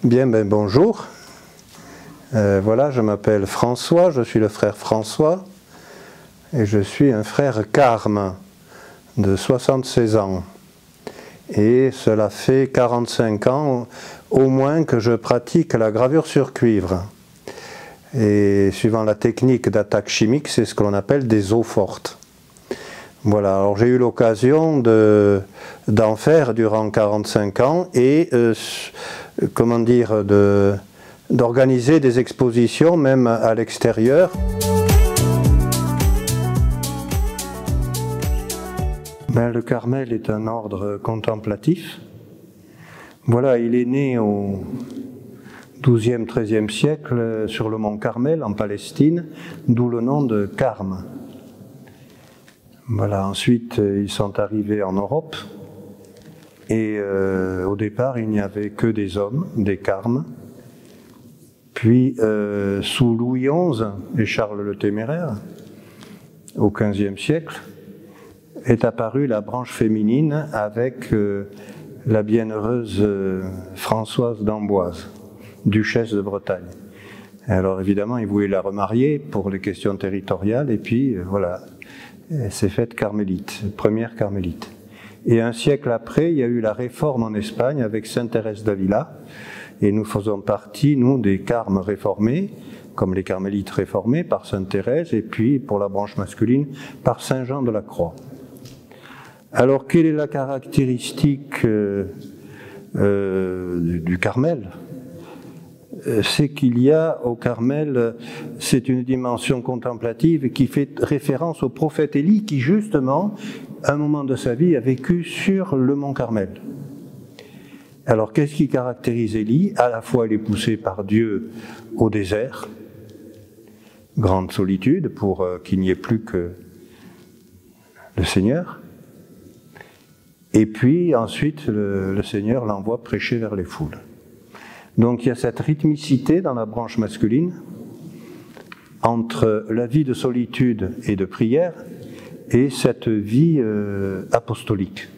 Bien, bonjour. Voilà, je m'appelle François, je suis le frère François et je suis un frère carme de 76 ans. Et cela fait 45 ans au moins que je pratique la gravure sur cuivre. Et suivant la technique d'attaque chimique, c'est ce que l'on appelle des eaux fortes. Voilà, alors j'ai eu l'occasion d'en faire durant 45 ans et comment dire, d'organiser des expositions même à l'extérieur. Le Carmel est un ordre contemplatif. Voilà, il est né au XIIe, XIIIe siècle sur le mont Carmel en Palestine, d'où le nom de Carme. Voilà, ensuite ils sont arrivés en Europe et au départ il n'y avait que des hommes, des carmes. Puis sous Louis XI et Charles le Téméraire, au XVe siècle, est apparue la branche féminine avec la bienheureuse Françoise d'Amboise, duchesse de Bretagne. Alors évidemment, ils voulaient la remarier pour les questions territoriales, et puis voilà, elle s'est faite carmélite, première carmélite. Et un siècle après, il y a eu la réforme en Espagne avec Sainte Thérèse d'Avila, et nous faisons partie, nous, des carmes réformés, comme les carmélites réformés par Sainte Thérèse, et puis pour la branche masculine, par Saint Jean de la Croix. Alors, quelle est la caractéristique du Carmel? C'est qu'il y a au Carmel, c'est une dimension contemplative qui fait référence au prophète Élie qui justement, à un moment de sa vie, a vécu sur le mont Carmel. Alors qu'est-ce qui caractérise Élie? À la fois il est poussé par Dieu au désert, grande solitude pour qu'il n'y ait plus que le Seigneur, et puis ensuite le Seigneur l'envoie prêcher vers les foules. Donc il y a cette rythmicité dans la branche masculine entre la vie de solitude et de prière et cette vie apostolique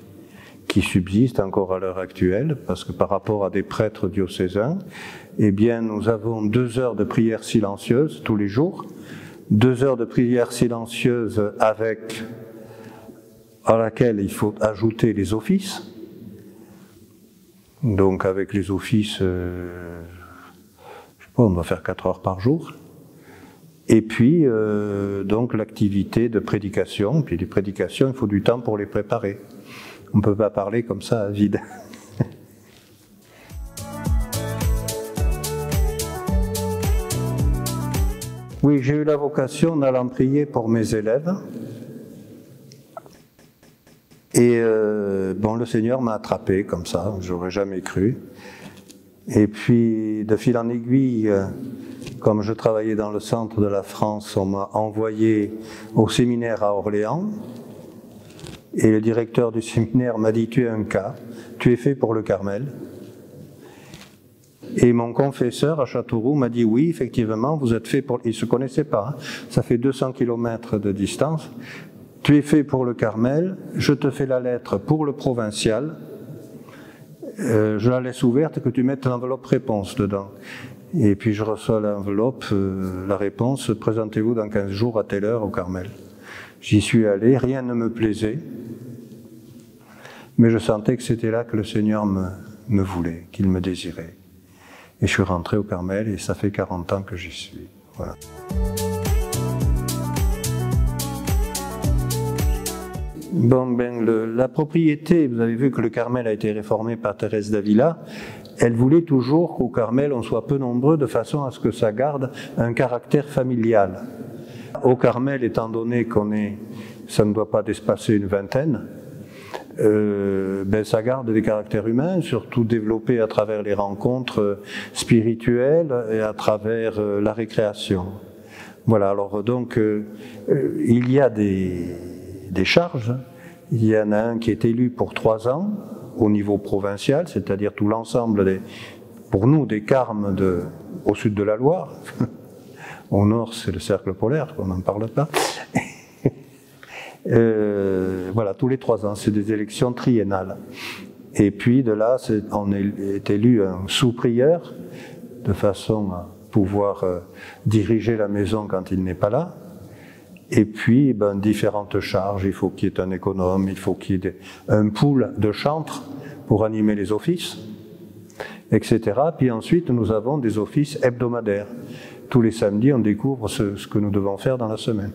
qui subsiste encore à l'heure actuelle, parce que par rapport à des prêtres diocésains, eh bien nous avons 2 heures de prière silencieuse tous les jours, 2 heures de prière silencieuse à laquelle il faut ajouter les offices. Donc avec les offices, je sais pas, on doit faire 4 heures par jour. Et puis donc l'activité de prédication. Puis les prédications, il faut du temps pour les préparer. On ne peut pas parler comme ça à vide. Oui, j'ai eu la vocation d'allant prier pour mes élèves. Et le Seigneur m'a attrapé comme ça, j'aurais jamais cru. Et puis, de fil en aiguille, comme je travaillais dans le centre de la France, on m'a envoyé au séminaire à Orléans. Et le directeur du séminaire m'a dit « Tu es un cas, tu es fait pour le Carmel ». Et mon confesseur à Châteauroux m'a dit « Oui, effectivement, vous êtes fait pour… » Il ne se connaissait pas, hein. Ça fait 200 km de distance. « Tu es fait pour le Carmel, je te fais la lettre pour le provincial, je la laisse ouverte que tu mettes l'enveloppe réponse dedans. » Et puis je reçois l'enveloppe, la réponse « Présentez-vous dans 15 jours à telle heure au Carmel ». J'y suis allé, rien ne me plaisait, mais je sentais que c'était là que le Seigneur me voulait, qu'il me désirait. Et je suis rentré au Carmel et ça fait 40 ans que j'y suis. Voilà. La propriété, vous avez vu que le Carmel a été réformé par Thérèse d'Avila, elle voulait toujours qu'au Carmel on soit peu nombreux de façon à ce que ça garde un caractère familial. Au Carmel, étant donné ça ne doit pas dépasser une vingtaine, ça garde des caractères humains, surtout développés à travers les rencontres spirituelles et à travers la récréation. Voilà, alors donc il y a des charges. Il y en a un qui est élu pour 3 ans au niveau provincial, c'est-à-dire tout l'ensemble pour nous des carmes au sud de la Loire. Au nord, c'est le cercle polaire, on n'en parle pas. Voilà, tous les 3 ans, c'est des élections triennales. Et puis de là, on est élu un sous-prieur, de façon à pouvoir diriger la maison quand il n'est pas là. Et puis, différentes charges. Il faut qu'il y ait un économe, il faut qu'il y ait un pool de chantres pour animer les offices, etc. Puis ensuite, nous avons des offices hebdomadaires. Tous les samedis, on découvre ce que nous devons faire dans la semaine.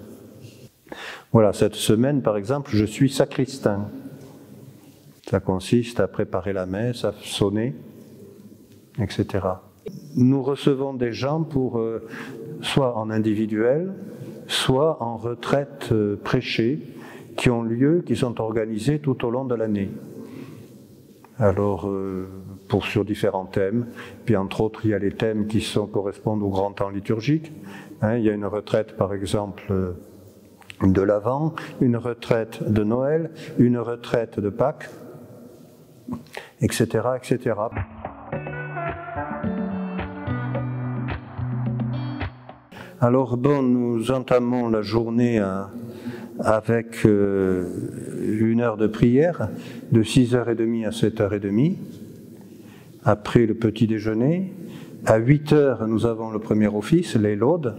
Voilà, cette semaine, par exemple, je suis sacristain. Ça consiste à préparer la messe, à sonner, etc. Nous recevons des gens pour soit en individuel, soit en retraite prêchée, qui ont lieu, qui sont organisées tout au long de l'année. Alors, sur différents thèmes, puis entre autres, il y a les thèmes qui correspondent au grand temps liturgique. Il y a une retraite, par exemple, de l'Avent, une retraite de Noël, une retraite de Pâques, etc., etc. Alors nous entamons la journée avec 1 heure de prière, de 6h30 à 7h30, après le petit déjeuner. À 8h, nous avons le premier office, les laudes,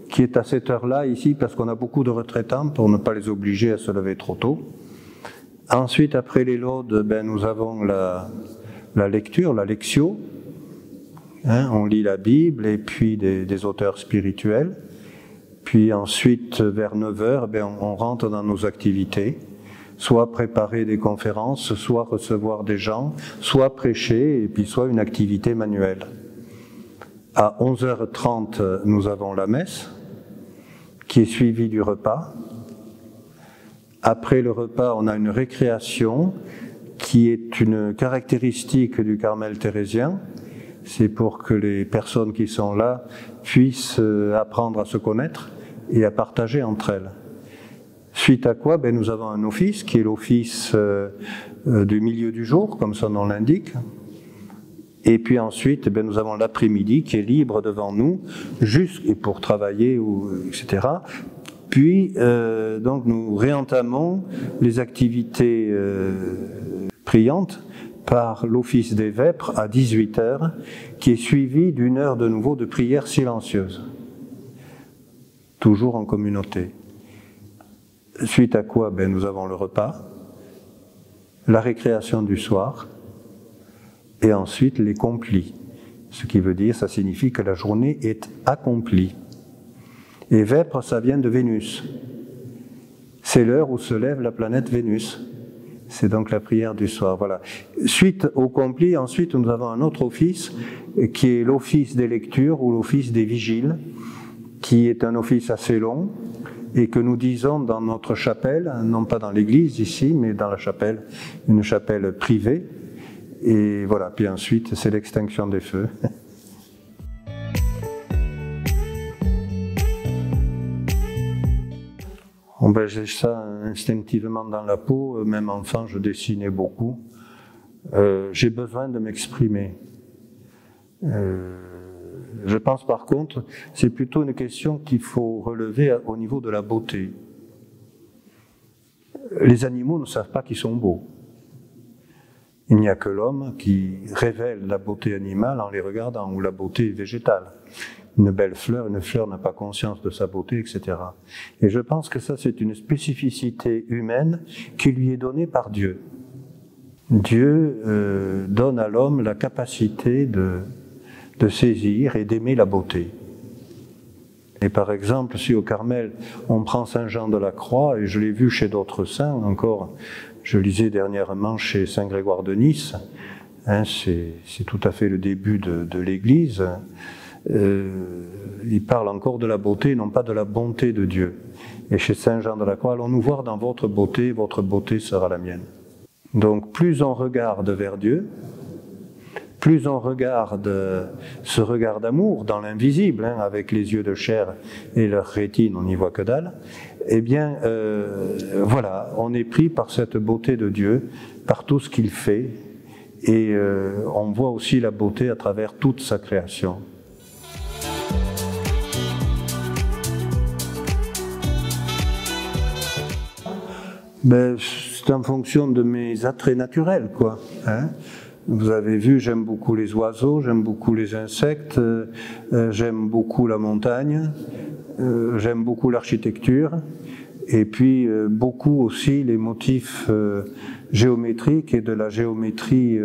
qui est à cette heure-là ici, parce qu'on a beaucoup de retraitants, pour ne pas les obliger à se lever trop tôt. Ensuite, après les laudes, nous avons la lecture, la lectio. On lit la Bible et puis des auteurs spirituels. Puis ensuite, vers 9h, on rentre dans nos activités, soit préparer des conférences, soit recevoir des gens, soit prêcher, et puis soit une activité manuelle. À 11h30, nous avons la messe, qui est suivie du repas. Après le repas, on a une récréation, qui est une caractéristique du Carmel thérésien. C'est pour que les personnes qui sont là puissent apprendre à se connaître et à partager entre elles. Suite à quoi, nous avons un office qui est l'office du milieu du jour, comme son nom l'indique. Et puis ensuite, nous avons l'après-midi qui est libre devant nous, et pour travailler, etc. Puis, donc, nous réentamons les activités priantes par l'office des vêpres à 18h, qui est suivi d'1 heure de nouveau de prière silencieuse, toujours en communauté. Suite à quoi, nous avons le repas, la récréation du soir, et ensuite les complis. Ce qui veut dire, ça signifie que la journée est accomplie. Et vêpres, ça vient de Vénus. C'est l'heure où se lève la planète Vénus. C'est donc la prière du soir. Voilà. Suite au complis, ensuite nous avons un autre office qui est l'office des lectures ou l'office des vigiles, qui est un office assez long et que nous disons dans notre chapelle, non pas dans l'église ici, mais dans la chapelle, une chapelle privée. Et voilà, puis ensuite c'est l'extinction des feux. J'ai ça instinctivement dans la peau, même enfant je dessinais beaucoup. J'ai besoin de m'exprimer. Je pense par contre, c'est plutôt une question qu'il faut relever au niveau de la beauté. Les animaux ne savent pas qu'ils sont beaux. Il n'y a que l'homme qui révèle la beauté animale en les regardant, ou la beauté végétale. Une belle fleur, une fleur n'a pas conscience de sa beauté, etc. Et je pense que ça, c'est une spécificité humaine qui lui est donnée par Dieu. Dieu donne à l'homme la capacité de saisir et d'aimer la beauté. Et par exemple, si au Carmel, on prend Saint Jean de la Croix, et je l'ai vu chez d'autres saints encore, je lisais dernièrement chez Saint Grégoire de Nice, c'est tout à fait le début de l'Église, il parle encore de la beauté, non pas de la bonté de Dieu. Et chez Saint Jean de la Croix, allons-nous voir dans votre beauté sera la mienne. Donc plus on regarde vers Dieu, plus on regarde ce regard d'amour dans l'invisible, avec les yeux de chair et leur rétine, on n'y voit que dalle, eh bien, voilà, on est pris par cette beauté de Dieu, par tout ce qu'il fait, et on voit aussi la beauté à travers toute sa création. c'est en fonction de mes attraits naturels, quoi. Hein. Vous avez vu, j'aime beaucoup les oiseaux, j'aime beaucoup les insectes, j'aime beaucoup la montagne, j'aime beaucoup l'architecture, et puis beaucoup aussi les motifs géométriques et de la géométrie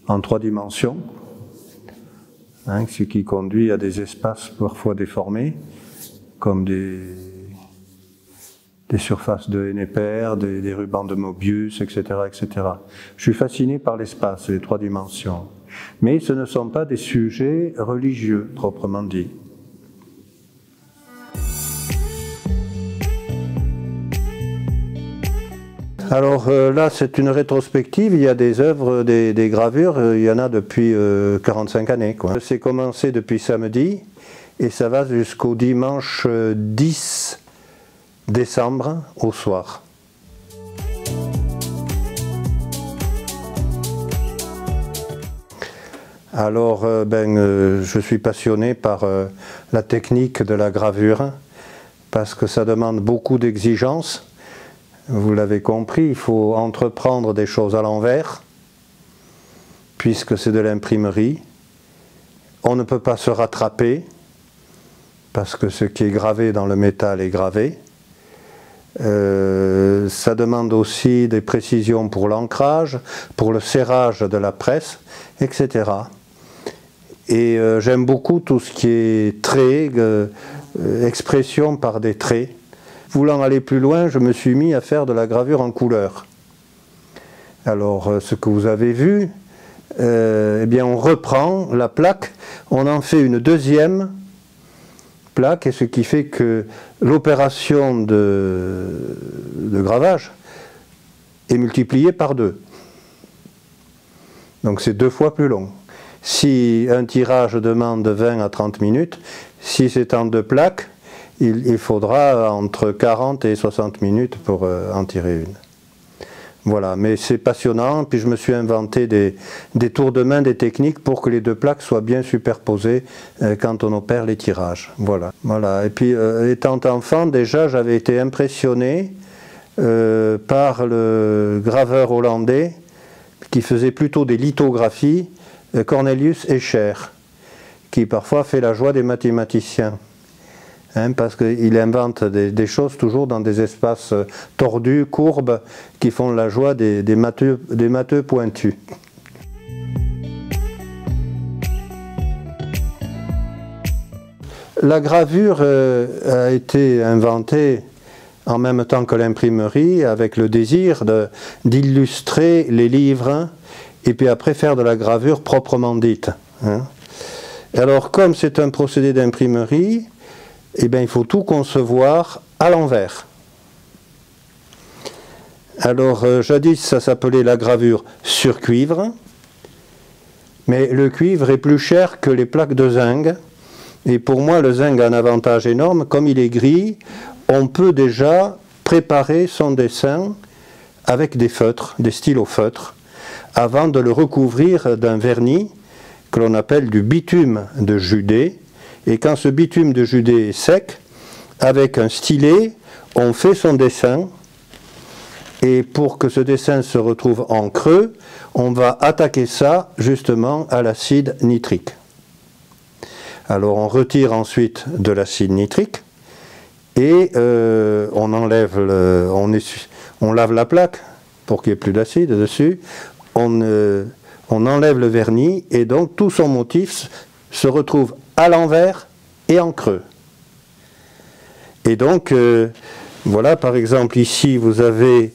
en 3 dimensions, hein, ce qui conduit à des espaces parfois déformés, comme des surfaces de Henneper, des rubans de Mobius, etc., etc. Je suis fasciné par l'espace, les 3 dimensions. Mais ce ne sont pas des sujets religieux, proprement dit. Alors là, c'est une rétrospective, il y a des œuvres, des gravures, il y en a depuis 45 années, quoi. C'est commencé depuis samedi, et ça va jusqu'au dimanche 10 décembre au soir. Alors, je suis passionné par la technique de la gravure, parce que ça demande beaucoup d'exigences. Vous l'avez compris, il faut entreprendre des choses à l'envers, puisque c'est de l'imprimerie. On ne peut pas se rattraper, parce que ce qui est gravé dans le métal est gravé. Ça demande aussi des précisions pour l'ancrage, pour le serrage de la presse, etc. Et j'aime beaucoup tout ce qui est traits, expression par des traits. Voulant aller plus loin, je me suis mis à faire de la gravure en couleur. Alors, ce que vous avez vu, eh bien, on reprend la plaque, on en fait une deuxième plaque, et ce qui fait que l'opération de gravage est multipliée par 2. Donc c'est 2 fois plus long. Si un tirage demande 20 à 30 minutes, si c'est en 2 plaques, il faudra entre 40 et 60 minutes pour en tirer une. Voilà, mais c'est passionnant, puis je me suis inventé des tours de main, des techniques pour que les 2 plaques soient bien superposées quand on opère les tirages. Voilà. Et puis, étant enfant, déjà, j'avais été impressionné par le graveur hollandais qui faisait plutôt des lithographies, Cornelius Escher, qui parfois fait la joie des mathématiciens. Hein, parce qu'il invente des choses toujours dans des espaces tordus, courbes, qui font la joie des matheux pointus. La gravure a été inventée en même temps que l'imprimerie, avec le désir d'illustrer les livres, et puis après faire de la gravure proprement dite. Hein. Alors comme c'est un procédé d'imprimerie, eh bien, il faut tout concevoir à l'envers. Alors, jadis, ça s'appelait la gravure sur cuivre, mais le cuivre est plus cher que les plaques de zinc, et pour moi, le zinc a un avantage énorme. Comme il est gris, on peut déjà préparer son dessin avec des feutres, des stylos feutres, avant de le recouvrir d'un vernis que l'on appelle du bitume de Judée. Et quand ce bitume de Judée est sec, avec un stylet, on fait son dessin. Et pour que ce dessin se retrouve en creux, on va attaquer ça justement à l'acide nitrique. Alors on retire ensuite de l'acide nitrique et on enlève on lave la plaque pour qu'il n'y ait plus d'acide dessus. On enlève le vernis et donc tout son motif se retrouve à l'envers et en creux. Et donc, voilà, par exemple, ici, vous avez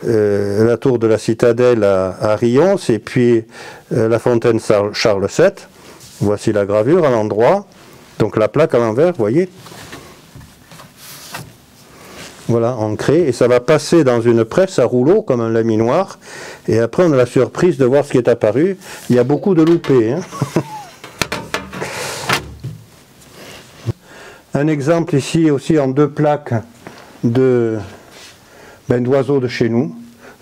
la tour de la Citadelle à Rions, et puis la fontaine Charles VII. Voici la gravure à l'endroit. Donc la plaque à l'envers, vous voyez. Voilà, ancré, et ça va passer dans une presse à rouleau, comme un laminoir, et après on a la surprise de voir ce qui est apparu. Il y a beaucoup de loupés, hein. Un exemple ici aussi en 2 plaques d'oiseaux de chez nous.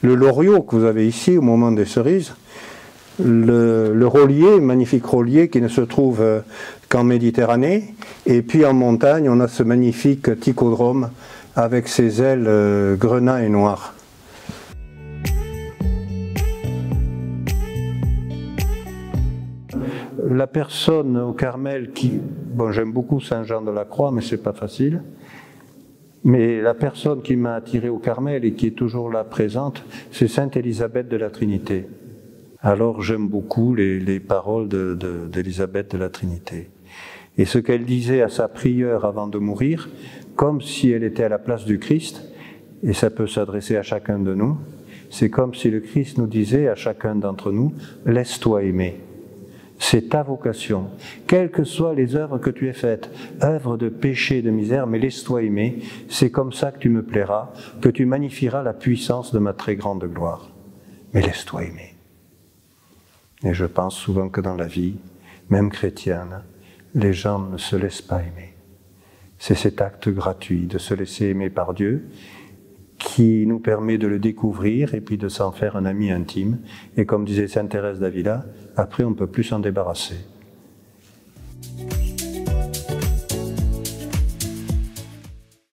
Le loriot que vous avez ici au moment des cerises. Le rôlier, magnifique rôlier qui ne se trouve qu'en Méditerranée. Et puis en montagne, on a ce magnifique ticodrome avec ses ailes grenat et noires. La personne au Carmel qui... Bon, j'aime beaucoup Saint Jean de la Croix, mais c'est pas facile. Mais la personne qui m'a attiré au Carmel et qui est toujours là présente, c'est Sainte Élisabeth de la Trinité. Alors j'aime beaucoup les paroles d'Élisabeth de la Trinité. Et ce qu'elle disait à sa prieure avant de mourir, comme si elle était à la place du Christ, et ça peut s'adresser à chacun de nous, c'est comme si le Christ nous disait à chacun d'entre nous, « Laisse-toi aimer ». C'est ta vocation, quelles que soient les œuvres que tu aies faites, œuvres de péché, de misère, mais laisse-toi aimer, c'est comme ça que tu me plairas, que tu magnifieras la puissance de ma très grande gloire. Mais laisse-toi aimer. Et je pense souvent que dans la vie, même chrétienne, les gens ne se laissent pas aimer. C'est cet acte gratuit de se laisser aimer par Dieu qui nous permet de le découvrir et puis de s'en faire un ami intime. Et comme disait Sainte Thérèse d'Avila, après on ne peut plus s'en débarrasser.